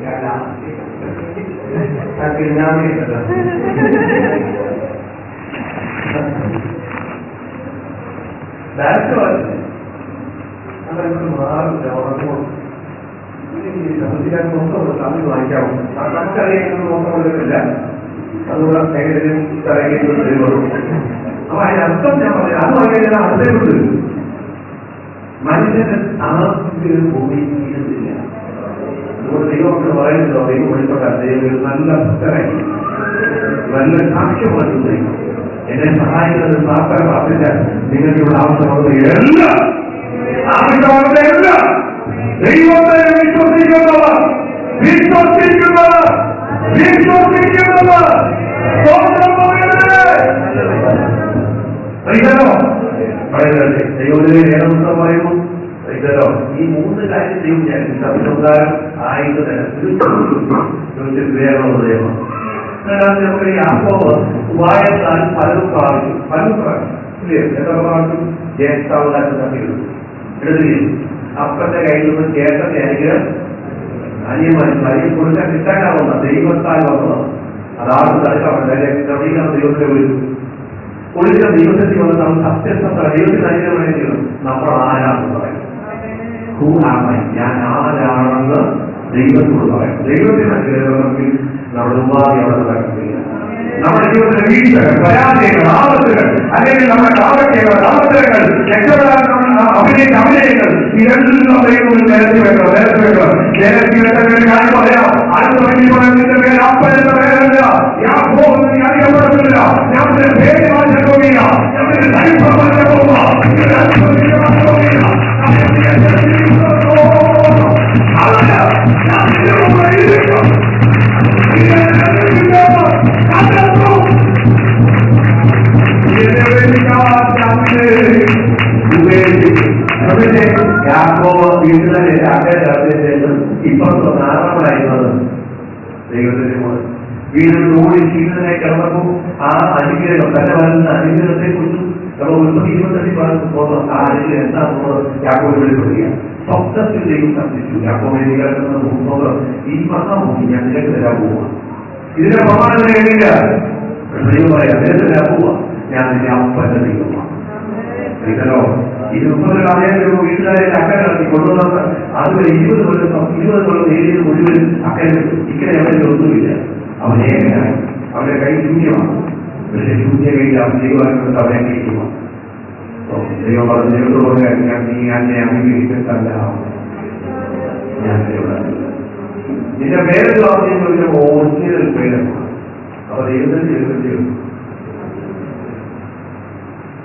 S1: ada tapi nama itu that's all. Kalau itu mahal, orang tua ini kemudian motor kami lancar. Akan cari itu motor berbeda. Kalau orang saya cari itu baru. Apa yang betul yang pada aku lagi dalam hati betul. Manusia amat bumi ini. Dua orang orang itu orang berpakaian dengan mandat serai. Mandat action itu. Ini sahaya dan apa apa saja dengan orang orang itu. Apa orang itu? ദൈവത്തെ വിശ്വസിക്കുന്നവർ ദൈവത്തിലെ വേദപുസ്തകം പറയുന്നു ഈ മൂന്ന് കാര്യം ദൈവം ഞാൻ സംസ്കാരം ആയിട്ട് വേറെയുള്ള ദൈവം നമുക്ക് യാക്കോബ് വായത്താൽ പലതും പ്രാപിച്ചു ഇല്ലേ എത്ര പ്രാപിച്ചു ജ്യേഷ്ഠാവകാശം തമ്മിൽ എഴുതുകയും അപ്പന്റെ കയ്യിൽ നിന്ന് ചേട്ടന്റെ അനുഗ്രഹം അനിയന്മാരും കൊടുക്കാൻ കിട്ടാനാവുന്ന ദൈവത്താൽ വന്നത് അതാണ് ക്രമീകരണം ദൈവത്തെ വിളിച്ചു ഒളിക്കുന്ന ദൈവത്തിൽ വന്ന് നമ്മൾ സത്യസന്ധ ദൈവത്തിന് അനുഗ്രഹം നമ്മൾ ആരാണെന്ന് പറയും ഞാൻ ആരാണെന്ന് ദൈവത്തോട് പറയാം ദൈവത്തിന് അനുഗ്രഹമെങ്കിൽ നമ്മുടെ ഉപാധി അവിടെ നടക്കുന്നില്ല നമ്മുടെ ജീവിതത്തിലെ വീഴ്ചകൾ പരാജയങ്ങൾ ആപത്തുകൾ അല്ലെങ്കിൽ നമ്മുടെ കാപട്യങ്ങൾ അവസരങ്ങൾ അഭിനയിച്ച അഭിനയങ്ങൾ ഇതെല്ലാം ദൈവത്തിൽ നിരത്തി വെക്കണം നിരത്തി വെക്കുന്ന കാര്യം പറയാം അടുത്ത നിന്റെ പേര് അപ്പന്റെ പേരല്ല ഞാൻ പോകുന്നത് അറിയപ്പെടുന്നില്ല ഞാൻ പേര് മാറ്റാൻ പോകില്ല ഞാൻ ചരിത്രം മാറ്റാൻ പോകുക ഇപ്പുറത്ത് നാരായണമായിരുന്നത് ദൈവത്തിന്റെ മോൻ വീണ്ടും ഓടി ശീലനെ കിടന്നപ്പോൾ ആ അനുഗ്രഹം തന്നെ വരുന്ന അനുഗ്രഹത്തെ കുറിച്ചും നമ്മൾ 120 പോകുന്ന ആ അനുഗ്രഹം എന്താ യാക്കോബ് വെളിപ്പെടുത്തുക സ്വപ്നത്തിൽ ദൈവം കത്തിച്ചു യാക്കോബിനെ പോകുന്നത് ഈ മഹാഭൂമി ഞാൻ നിനക്ക് തരാൻ പോവുക ഇതിന്റെ പ്രമാണം കഴിയില്ല ദൈവം പറയാം നിനക്ക് തരാൻ പോവുക ഞാൻ നിന്റെ അപ്പന്റെ ദൈവമാണ് ഇതല്ലോ ഈ 30 കാലം വീട്ടുകാരെ അക്കരെ നടത്തി കൊണ്ടുവന്ന അതുവരെ 20 കൊല്ലം ഏരിയയിൽ മുഴുവൻ അക്കരെ ഇക്കരെ അവരുടെ ഒന്നുമില്ല അവൻ ഏകനായി അവരുടെ കൈ ശൂന്യമാണ് പക്ഷെ ശൂന്യ കൈ അവൻ ദൈവമായിട്ട് അവനെ കഴിക്കുമാണ് ദൈവം പറഞ്ഞ ദൈവത്തോട് നീ എന്നെ അംഗീകരിക്കല്ല ഞാൻ നിന്റെ പേരെന്ന് പറഞ്ഞ ഒറിജിനൽ പേരാണ് അവർ ദൈവത്തിന്റെ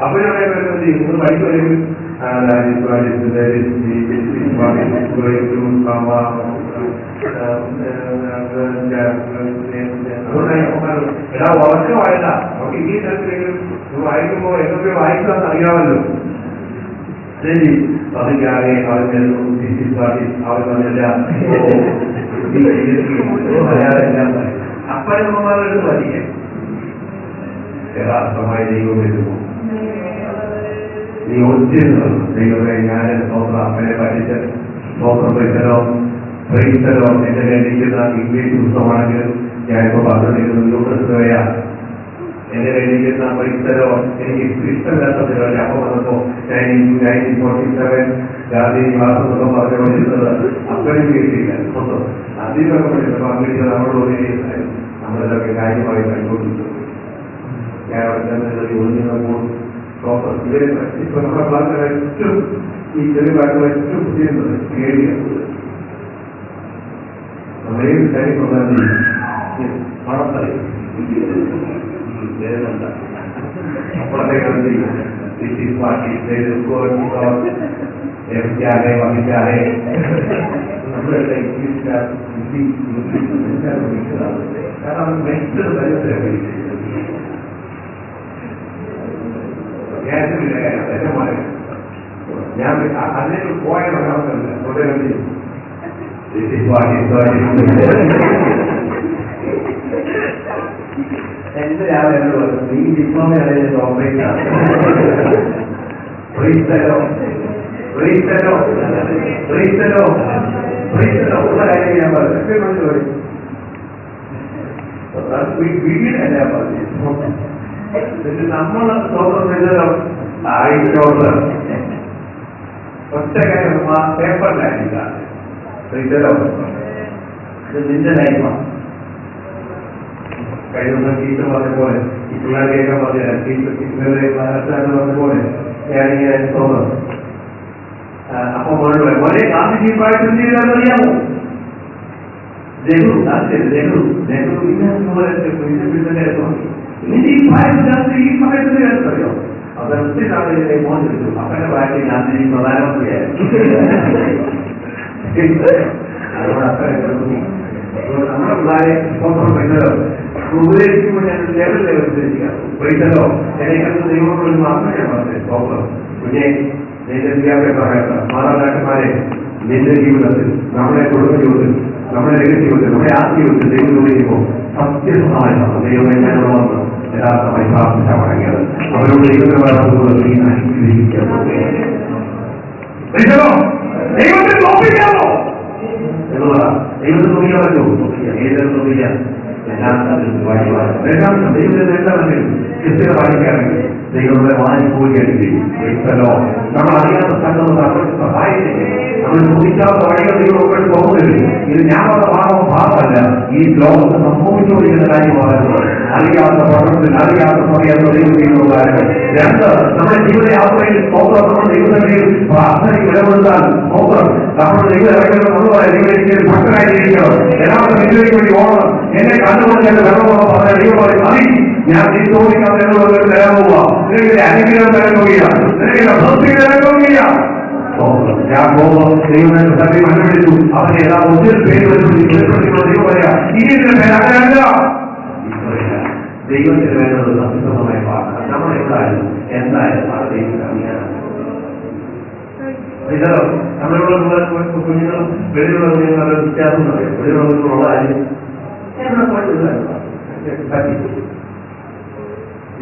S1: അപ്പോഴാണ് നിങ്ങൾ പഠിക്കുമെങ്കിൽ എടാ ഉറക്കമായില്ല നമുക്ക് ഈ തരത്തിലെങ്കിലും വായിക്കുമ്പോ എന്തൊക്കെ വായിക്കാന്ന് അറിയാമല്ലോ ശരി പതിക്കാതെ അവരുടെ അവർ പറഞ്ഞെല്ലാം അപ്പനമ്മമാരുടെ പഠിക്കാൻ യഥാർത്ഥമായി ദൈവം വരുന്നു നീ ഒത്തിരുന്നു ദൈവമേ ഞാൻ സ്വന്തം അമ്മനെ പഠിച്ച് സ്വന്തം പ്രൈസലോ എന്റെ കയ്യിലിരിക്കുന്ന ഇംഗ്ലീഷ് പുസ്തകമാണെങ്കിലും ഞാനിപ്പോ പറഞ്ഞിരിക്കുന്നത് എന്റെ കയ്യിലിരിക്കുന്ന പ്രൈസലോ എനിക്ക് ഇഷ്ടമില്ലാത്തതിലോ അപ്പൊ വന്നപ്പോ 1947 ഗാന്ധി നിവാസമൊക്കെ പറഞ്ഞുകൊണ്ടിരുന്നത് അപ്പനും കേട്ടില്ല സ്വന്തം അതിലൊക്കെ പഠിച്ചപ്പോ അംഗ്ലീഷ് നമ്മളോട് നമ്മളിതൊക്കെ കാര്യമായി കണ്ടുകൊണ്ടിരിക്കുന്നു ഞാൻ അവിടെ ഒന്നിനപ്പോൾ ഇപ്പൊ നമ്മുടെ ക്ലാസ്സിൽ ഏറ്റവും ഈ ചെറിയ ഏറ്റവും ചെയ്യുന്നത് കേൾക്കുന്നത് നമ്മളേത് കാര്യം മണത്തറി അപ്പോഴത്തെ പാർട്ടി വഹിക്കാതെ നമ്മളെല്ലാം ഇംഗ്ലീഷുകാർ കാരണം മെച്ചത് തരത്തിലാണ് ഞാൻ അതിലേക്ക് പോയ എന്റെ നീ ഡിപ്ലോമയാണ് ഓപ്പറേറ്റ് പ്രീസ്റ്റലോ ഉള്ള കാര്യം ഞാൻ പറഞ്ഞു. വീടല്ല പറഞ്ഞു. നമ്മൾ സ്വന്തം ആയിട്ടോട്ട് ഒറ്റ കാര്യം പേപ്പറിലായിരിക്കാം. ഇത് നിന്റെ ലൈഫാണ്. കഴിഞ്ഞ ദിവസം ടീച്ചർ പറഞ്ഞ പോലെ ഈ പിള്ളേരെയൊക്കെ പറഞ്ഞ ടീച്ചറെ പറഞ്ഞ പോലെ ഞാനിങ്ങനെ തോന്നുന്നു. അപ്പൊ മോനെ ഗാന്ധിജി പ്രായത്തിൽ ചെയ്താലറിയാമോ? നെഹ്റു ഈ പ്രായത്തിൽ ഈ സമയത്ത് അറിയോ? അത് ഒത്തിരി നാളെ മോൻ എടുത്തു. അപ്പന്റെ പ്രായത്തിൽ ഗാന്ധിജി പ്രധാനമന്ത്രിയായിരുന്നു. അതുകൊണ്ട് നമ്മുടെ പിള്ളേരെ സ്വന്തം പൈസലോ ഉപദേശിക്കുമ്പോൾ ഞാൻ ലെവലിലെ ഉപദേശിക്കാം. പൈസലോ എന്നെക്കാൾ ദൈവങ്ങളൊരു മാത്രമേ പറഞ്ഞത് സ്വന്തം കുഞ്ഞെ നിന്റെ വിദ്യാഭ്യാസ മാതാപിതാക്കന്മാരെ നിന്റെ ജീവിതത്തിൽ, നമ്മുടെ കുടുംബ ജീവിതത്തിൽ, നമ്മുടെ രഹസ്യജീവിതത്തിൽ, നമ്മുടെ ആത്മീയത്തിൽ ദൈവം ചോദിക്കുമ്പോൾ സത്യസമാധാനം ദൈവമേ ഞാനുള്ള വന്ന് യഥാർത്ഥമായി പ്രാർത്ഥിച്ചാൽ മടങ്ങിയത് അവരോട് ദൈവത്തെ വളർത്തുന്നത് നീ അനുഗ്രഹിക്കാൻ ദൈവത്തെ തോപ്പിക്കാമോ എന്നുള്ളതാ. ദൈവത്തെ തോന്നിക്കാൻ പറ്റുമോ? ഏതൊരു തോന്നിക്കാൻ രണ്ടാമത്തെ ദൈവത്തെ എന്താണെങ്കിൽ കൃത്യത പാലിക്കാണെങ്കിൽ ദൈവങ്ങളെ വാങ്ങിപ്പോവുകയാണെങ്കിൽ നമ്മൾ അറിയാത്ത സ്ഥലത്ത് അവർക്ക് സഹായിക്കും. നമ്മൾ ചോദിക്കാത്ത വഴികൾ ദൈവങ്ങൾ പോകുന്നത് ഇത് ഞാൻ വന്ന ഭാഗമല്ല. ഈ ലോകത്ത് സംഭവിച്ചുകൊണ്ടിരിക്കുന്ന കാര്യമാണ്. അറിയാത്ത പഠനത്തിൽ അറിയാത്ത സമയത്ത് ദൈവം ചെയ്യുന്ന കാര്യങ്ങൾ. രണ്ട്, നമ്മുടെ ജീവിതയാത്രയിൽ നമ്മുടെ ദൈവത്തിൽ പ്രാർത്ഥനയ്ക്ക് ഇടപെടുത്താൻ നമ്മുടെ ദൈവം ഭക്തനായിരിക്കണം. എല്ലാവരും ദൈവത്തിലേക്ക് വേണ്ടി ഓടണം. എന്നെ കണ്ടുകൊണ്ട് വെള്ളമെന്ന് പറഞ്ഞ ദൈവം മതി, ഞാൻ ചോദിക്കാതെ തരാൻ പോവുക. നിനക്ക് അനുഗ്രഹം തരാൻ പോവുക, നിനക്ക് ഭക്തി തരാൻ പോവുക. ഞാൻ പോകുമ്പോൾ ദൈവം തന്നെ മണ്ണെടുത്തു. അവനെ ഏതാ ഒത്തിരി പേര് ദൈവം പറയാ ഇതിന്റെ പേര് അങ്ങനെയല്ല. ദൈവത്തിന് വേണ്ടത് സത്യസന്ധമായ പ്രാർത്ഥന. നമ്മൾ എന്തായാലും ആ ദൈവത്തിന് അറിയാനാണ്. നമ്മളുള്ള കുഞ്ഞുങ്ങളും വെളിയുള്ള കുഞ്ഞുങ്ങളുടെ വ്യത്യാസം അറിയാം. വെളിയുള്ള കുഞ്ഞുങ്ങളുള്ള കാര്യം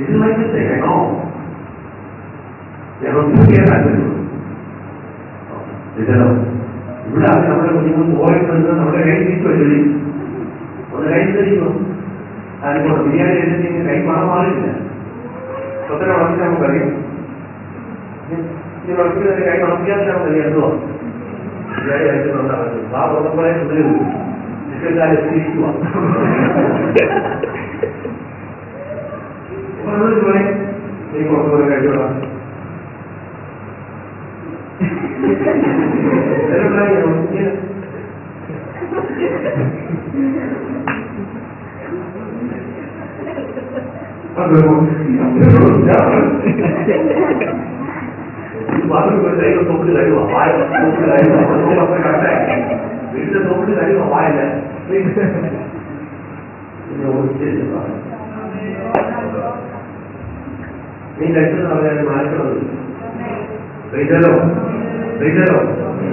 S1: ഇത് മനസ്സിലാക്കണോ? ഇവിടെ നമ്മുടെ കുഞ്ഞുങ്ങൾ പോയിട്ട് നമ്മുടെ കൈ തിരിച്ചു വരും. ഒന്ന് കൈ തിരിക്കും. അതിപ്പോൾ ബിരിയാണി എടുത്തിട്ട് കൈ മണം മാറിയില്ല. സ്വന്തം വളർത്തി നമുക്കറിയാം. ഈ വളർത്തി കൈ വളർത്തിയാൽ നമുക്ക് എന്തോ ബിരിയാണി കഴിക്കുന്നുണ്ടാകും. ആ പുറത്തുപോലെ തുടരും. എത്തിയിരിക്കുക നീ പുറത്തുപോലെ കഴിച്ചോളാം. തൊപ്പിട്ട് കഴിയുക വായ തൊപ്പിട്ട് കഴിയുക കറക്റ്റായി വീട്ടിലെ തൊപ്പിട്ട് കഴിയുക വായല്ല. നീ കഴിച്ചത് പറഞ്ഞാൽ മാറ്റണത്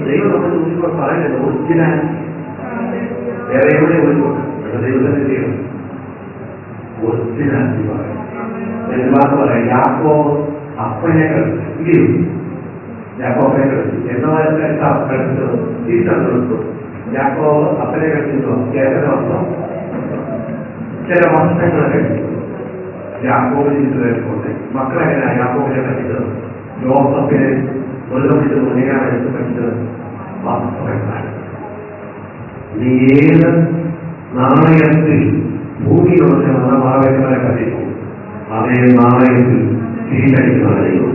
S1: ദൈവം നമ്മൾ ചോദിക്കുമ്പോൾ പറയുന്നത് ഒറിജിനൽ വേറെ എവിടെ വിളിക്കും ദൈവത്തിന്റെ ചെയ്യണം. ഒറിജിനാലിറ്റി പറയും. പറയാം യാക്കോ അപ്പനെ കളിച്ചു, യാക്കോപ്പനെ കളിച്ചു. എന്താ കളിച്ചത്? തിരിച്ചെടുത്തു. യാക്കോ അപ്പനെ കളിച്ചോ കേരള വർഷം ചില വർഷങ്ങളെ കഴിച്ചു. യാക്കോബ് ചിത്രകൊണ്ട് മക്കളെങ്ങനെയാണ് യാക്കോബിനെ പഠിച്ചത്? യോസഫിനെ വെള്ളമിട്ടത് എങ്ങനെയാണ് എടുത്ത് പഠിച്ചത്? നീ ഏത് നാണയത്തിൽ ഭൂമിയിലുള്ള മാതാപിതാക്കളെ പഠിക്കും, അതേ നാണയത്തിൽ തിരിച്ചടിക്കുന്നവരെയും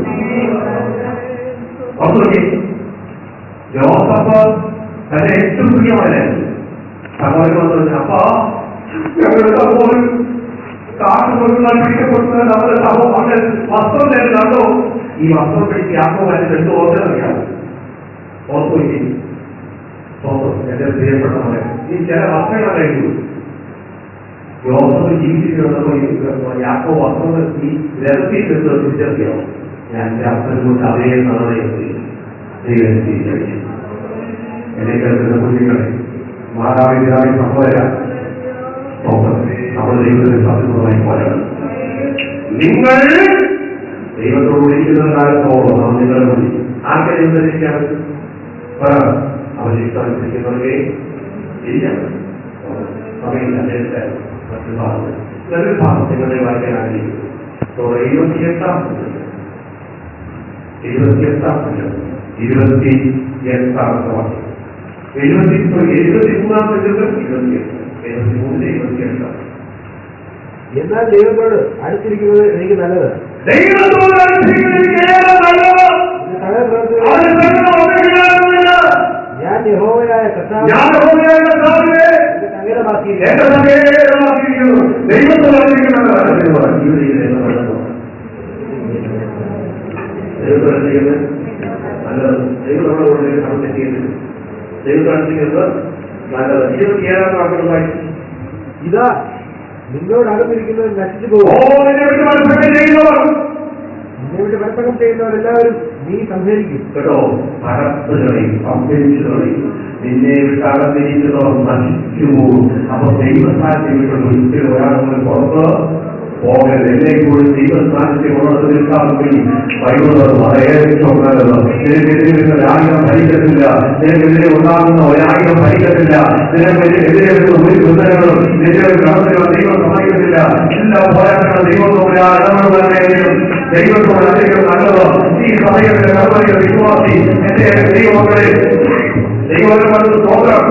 S1: യോസഫ് തന്നെ ഏറ്റവും പ്രിയമായിരുന്നു സഹോദരൻ. അപ്പൊ ഞങ്ങളുടെ സഹോദരൻ കാട്ടുകൊടുക്കാൻ പിടിക്കപ്പെടുന്നത് നമ്മുടെ സഹോദരൻ വസ്ത്രം തന്നെ കണ്ടോ? ഈ വസ്ത്രം പിടിച്ച് യാക്കോബിനെ എന്ത് ഓർമ്മറിയാം? ഓർമ്മ എന്റെ പ്രിയപ്പെട്ടവരെ, ഈ ചില വസ്ത്രങ്ങൾ കഴിച്ചു. യോസഫ് ജീവിച്ചിരുന്നപ്പോൾ യാക്കോ വസ്ത്രം ഈ രഹസ്യം തിരിച്ചറിയാമോ? ഞാൻ എന്റെ അപ്പനെ കൊണ്ട് അതേ നാണയത്തിൽ ദൈവം തിരിച്ചറിയും. എന്നെ കേൾക്കുന്ന കുഞ്ഞുങ്ങളെ, മാതാപിതാക്കളെ സഹോദര, നമ്മുടെ ദൈവത്തിന് സത്യമായി പോരാണ്. നിങ്ങൾ ദൈവത്തോട് ഇരിക്കുന്ന കാലത്തോളം നാം നിങ്ങളെ വിളിക്കും. ആർക്കെ ദൈവത്തിരിക്കാൻ അവരെ ഇഷ്ടമനുസരിക്കുന്നവരെ ശരിയാണ്. സമയമില്ല, നേരത്തെ മറ്റു ഭാഗത്ത് നല്ലൊരു ഭാഗം നിങ്ങളുടെ വായിക്കാൻ ആഗ്രഹിക്കുന്നു. 28-ാം വാക്യം 73-ാം 28
S2: എന്നാൽ ദൈവത്തോട് അടുത്തിരിക്കുന്നത് എനിക്ക് നല്ലത്. ഞാൻ യഹോവയായ ഇതാ നിങ്ങളോട് അടുത്തിരിക്കുന്നത് നശിച്ചു പോകും. നിന്നെ വിട്ട് വർത്തകം ചെയ്യുന്നവരെല്ലാവരും നീ സംഹരിക്കും
S1: കേട്ടോ. പരത്തുകളെയും സംഹരിച്ചുകളെയും നിന്നെ വിട്ട് അകത്തിരിക്കുന്നവർ നശിച്ചു പോകും. അപ്പൊ ദൈവസ്ഥാനത്തെ വിട്ടുകൊണ്ട് ഒരിക്കലും ഒരാളെ പുറത്ത് പോകരുത്. എല്ലായ്പ്പോഴും ദൈവസ്ഥാനത്തെ ഉണർന്നു നിൽക്കാൻ വേണ്ടി വൈകുന്നത് വളരെ നല്ലത്. നിനക്കെതിരെ 1000 ഭരിക്കത്തില്ല, നിനക്കെതിരെ ഉണ്ടാകുന്ന 1000 ഭരിക്കത്തില്ല, നിനക്കെതിരെ ഒരു ബന്ധനങ്ങളും നിന്റെ പ്രവർത്തനങ്ങൾ ദൈവം സമ്മതിക്കത്തില്ല. എല്ലാ പോരാട്ടങ്ങളും ദൈവത്തോട് ഇടപെടുന്നതിനും ദൈവത്തോട് അധികം നല്ലത്. ഈ സമയത്തിന്റെ കർമ്മ വിശ്വാസി എന്റെ ദൈവമക്കളെ ദൈവം തോന്നാം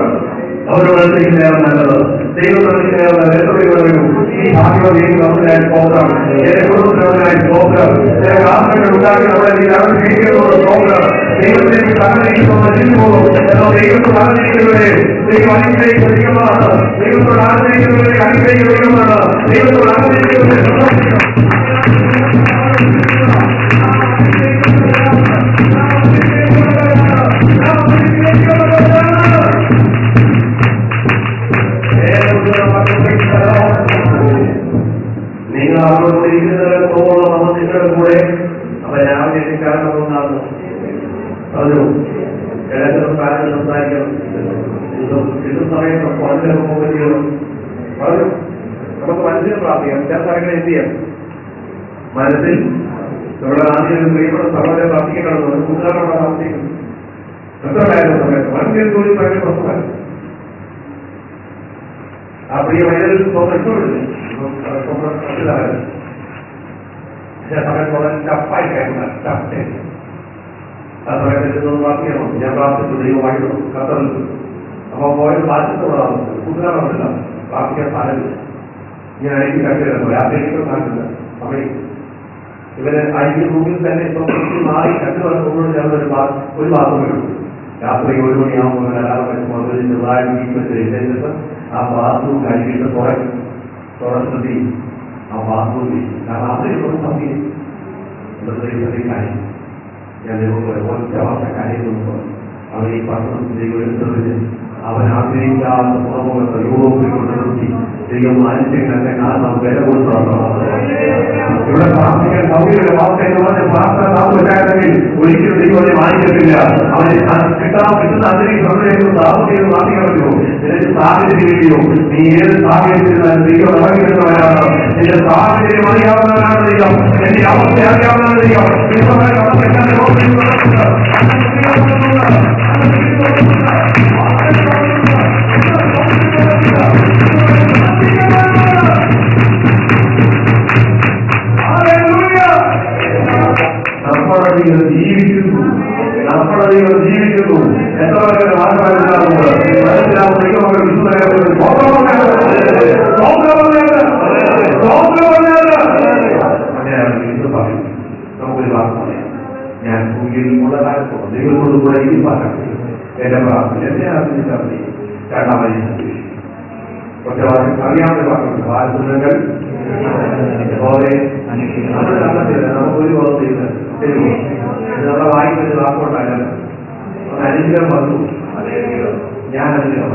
S1: അവരോട് അനുസരിക്കുന്നതാണ് നല്ലത്. ദൈവത്തിനു ഈ ഭാഗ്യവതിയും നമ്മളായി പോകാം. ചില കുടുംബത്തിനായി പോകാം. ചില കാരണങ്ങൾ ഉണ്ടാക്കി നമ്മളെ ജീവിക്കുന്നതോട് പോകാം. ദൈവത്തിലേക്ക് സഹകരിക്കുന്നവർ തിരിഞ്ഞു പോകും. എന്നാൽ ദൈവത്തോട് ആഗ്രഹിക്കുന്നവരെ ദൈവം അനുഗ്രഹിക്കുന്നതാണ്. ദൈവത്തോട് ആഗ്രഹിക്കുന്നവരെ അനുഗ്രഹിക്കുന്നതാണ്. ദൈവത്തോട് ആഗ്രഹിക്കുന്നവരെ നിങ്ങൾ അവരോടിരിക്കുന്നവരോളം നമ്മൾ നിങ്ങളുടെ കൂടെ അവൻ രാവിലെ കാരണമൊന്നാകുന്നു പറഞ്ഞു. കിടക്കുന്ന കാലത്ത് സംസാരിക്കണം. കിട്ടുന്ന സമയത്ത് പലരും പോവുകയും പറഞ്ഞു. നമുക്ക് മനസ്സിന് പ്രാപ്തിയാണ്. ചില സ്ഥലങ്ങൾ എന്ത് ചെയ്യാം? മനസ്സിൽ നമ്മുടെ ആദ്യം പ്രിയപ്പെട്ട സഹോദരൻ പ്രാർത്ഥിക്കണമെന്ന് ഒരു ഉദാഹരണം താമസിക്കുന്നു. എത്രയായിരുന്നു സമയത്ത് മനസ്സിൽ കൂടി ഭയങ്കര പ്രശ്നമായിരുന്നു. ആ പ്രിയ വൈദ്യുതി ഇഷ്ടപ്പെടുന്നു. ടഫായി കഴിയുന്ന ടഫ് ആ സമയത്ത് പ്രാർത്ഥിക്കണം. ഞാൻ പ്രാർത്ഥിച്ചു ദൈവമായിട്ട് ഖത്തറിൽ. അപ്പൊ പോയത് ബാധ്യതകളാണ്. ഉദാഹരണമില്ല, പ്രാർത്ഥിക്കാൻ സാധനമില്ല. ഞാൻ അടിക്ക് കട്ടിടുന്നു. രാത്രിക്ക് സാധിക്കില്ല. സമയം ഇവര് അടിക്ക് റൂമിൽ തന്നെ ഇപ്പൊ മാറി കട്ടുകളൊക്കെ ചേർന്ന ഒരു ബാത്റൂമേ ഉള്ളൂ. രാത്രി 1 മണിയാകുമ്പോൾ അലാറം വെച്ചുമ്പോൾ ചെറുതായിട്ട് ആ ബാത്റൂം കഴിച്ചിട്ട് തുടർച്ചതി ആ ബാത്റൂമിൽ രാത്രി സമയം കാര്യം ഞാൻ ഒറ്റ കാര്യം അവൻ ഈ പട്ടണത്തിലേക്ക് എടുത്തതിന് അവൻ ആഗ്രഹിക്കാത്ത പുറമുഖത്ത് യൂറോപ്പിൽ കൊണ്ടുനിർത്തി ദൈവം അനുസരിക്കാൻ കാരണം വില കൊടുത്താണ്. ഇവിടെ പ്രാർത്ഥിക്കാൻ സൗകര്യയുടെ പ്രാർത്ഥനയിൽ ഒരിക്കലും ദൈവത്തെ മാനിക്കത്തില്ല. അവന് കിട്ടുന്ന അന്തരീക്ഷം സാഹചര്യം മാറ്റിക്കളഞ്ഞു. നിനക്ക് സാഹചര്യമില്ലയോ? നീ ഏത് സാഹചര്യത്തിലാണ് ദൈവം ഇറങ്ങിയിരുന്നവരാണ്. നിന്റെ സാഹചര്യം അറിയാവുന്നവരാണ് ദൈവം. എന്റെ അവസ്ഥ അറിയാവുന്നവരാണ് ദൈവം. ജീവിക്കുന്നു. എത്ര പേരുടെ മാറ്റമായിട്ടുണ്ടാകുന്നത് നമുക്കൊരു വാക്ക് പറയാം. ഞാൻ ഭൂമിയിൽ ഉള്ള കാലത്തോളം ദൈവത്തോട് കൂടെ ഇരിപ്പാക്കാം. എന്റെ പ്രാർത്ഥന എന്നെ ആഗ്രഹിച്ചാൽ മതി. രണ്ടാമത് ഒറ്റ വാക്ക് അറിയാവുന്ന വാക്കുണ്ട്. വാർത്തകൾ പോലെ നമുക്കൊരു ബോധം ചെയ്യുന്നത് ശരി. നമ്മളെ വായിക്കുന്ന വാക്കുകൊണ്ടല്ല. അനുഗ്രഹം വന്നു. ഞാൻ അനുഗ്രഹം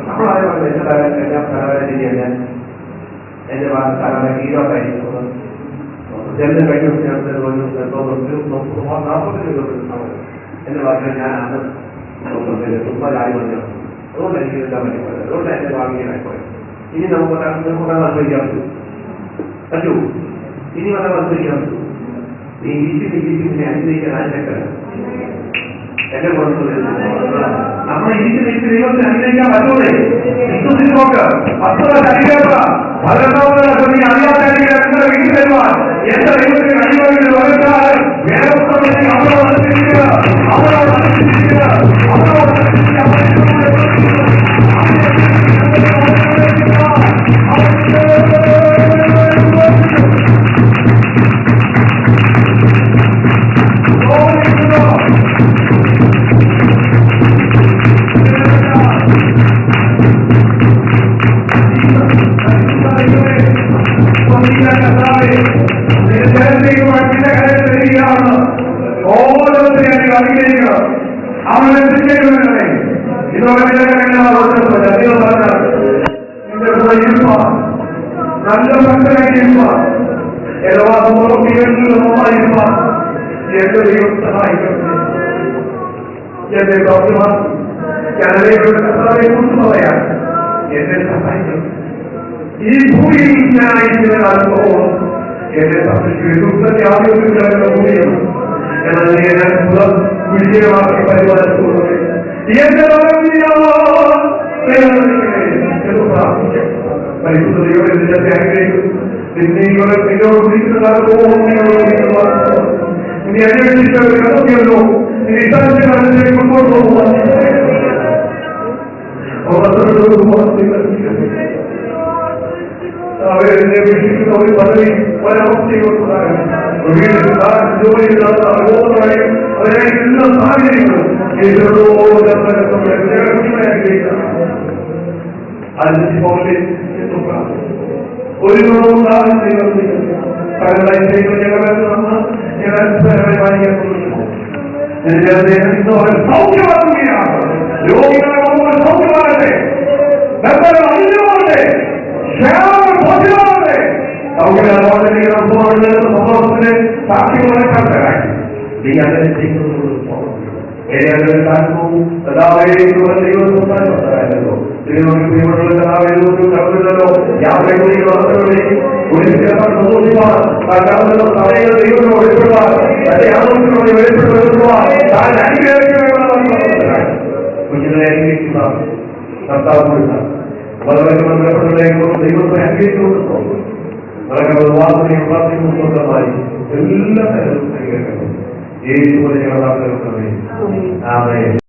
S1: നമ്മളെ എന്റെ തലവരെ എന്റെ തലവരെ കീഴോട്ടായിരിക്കുന്നത് ജലം കഴിഞ്ഞ 40 എന്റെ വാക്കിൽ ഞാൻ അന്ന് തുമ്പലായി വന്നു. അതുകൊണ്ട് എനിക്ക് കിട്ടാൻ വേണ്ടി പോയത്. അതുകൊണ്ട് എന്റെ ഭാവികനായി പോയത്. ഇനി നമുക്ക് അനുഭവിക്കാൻ പറ്റൂ. ഇനി വല്ല അനുഭവിക്കാൻ പറ്റൂ. നീ ഇരിച്ചിട്ട് അനുഗ്രഹിക്കാൻ ആശങ്കല്ല. എന്റെ കുടുംബത്തിൽ നമ്മൾ ഇരിക്കുന്ന ദൈവത്തെ അനുഗ്രഹിക്കാൻ പറ്റൂലേ? വിശ്വസിച്ച് നോക്ക്. അത്ര ശരീരത്ര പലതവണ അറിയാത്ത എന്റെ വീട്ടിൽ വരുവാൻ എന്റെ ദൈവത്തിന് കഴിയുമെങ്കിൽ വരച്ചാൽ വേദപുസ്തകത്തിൽ അവരോട് അനുസരിക്കുക, അവരോട് അനുസരിക്കുക, അവരോട് ഓരോരുത്തരെയും അറിയിക്കുക. അവനെ തിരിച്ചേക്കുന്നവരെ ഇതോടെ നല്ല ഭക്തനായിരിക്കുക, എല്ലാ സംഭവമായിരിക്കുക. എന്റെ ദൈവം സഹായിക്കുന്നു. എന്റെ ദൗത്യമാണ് കർത്താവിനെ കുറിച്ച് പറയാൻ എന്നെ സഹായിക്കും. ഈ ഭൂമിയിൽ ഞാനായിരിക്കുന്ന അനുഭവം എന്നെ സംരക്ഷിക്കുന്ന ആദ്യത്തെ ഭൂമിയാണ്. വിജയമാക്കി പരിപാലിച്ചുകൊണ്ടത് എന്റെ പരിശുദ്ധതയോടെ നിജത്തെ അനുഗ്രഹിക്കും. നിന്നോട് വിളിക്കുന്ന കാലത്തോളം ഇനി അന്വേഷിച്ചവർ കണ്ടെത്തിയല്ലോ. ഇനി ഇത്തരത്തിൽ മുമ്പോട്ട് പോകുവാൻ അവരെന്നെ വീക്ഷിക്കുന്ന ഒരു പദവി ഒരവസ്ഥയും ജോലിയില്ലാത്ത അബോധമായും അവരെ എല്ലാ സാഹചര്യങ്ങളും ഒരു ഗുണവും ദാനം ചെയ്യുന്നത് സൗഖ്യമാക്കുകയാണ്. രോഗികളെ സൗഖ്യമാകട്ടെ, അനുഭവമാകട്ടെ, ക്ഷേമമാകട്ടെ. സംഭവത്തിന് സാക്ഷ്യങ്ങളെ കണ്ടതായി നീ അതിനെ ചെയ്യുന്നത് ദൈവത്തെ അംഗീകരിച്ചുകൊണ്ട് സ്വന്തമായി എല്ലാ തരത്തിലും യേശുവിനെ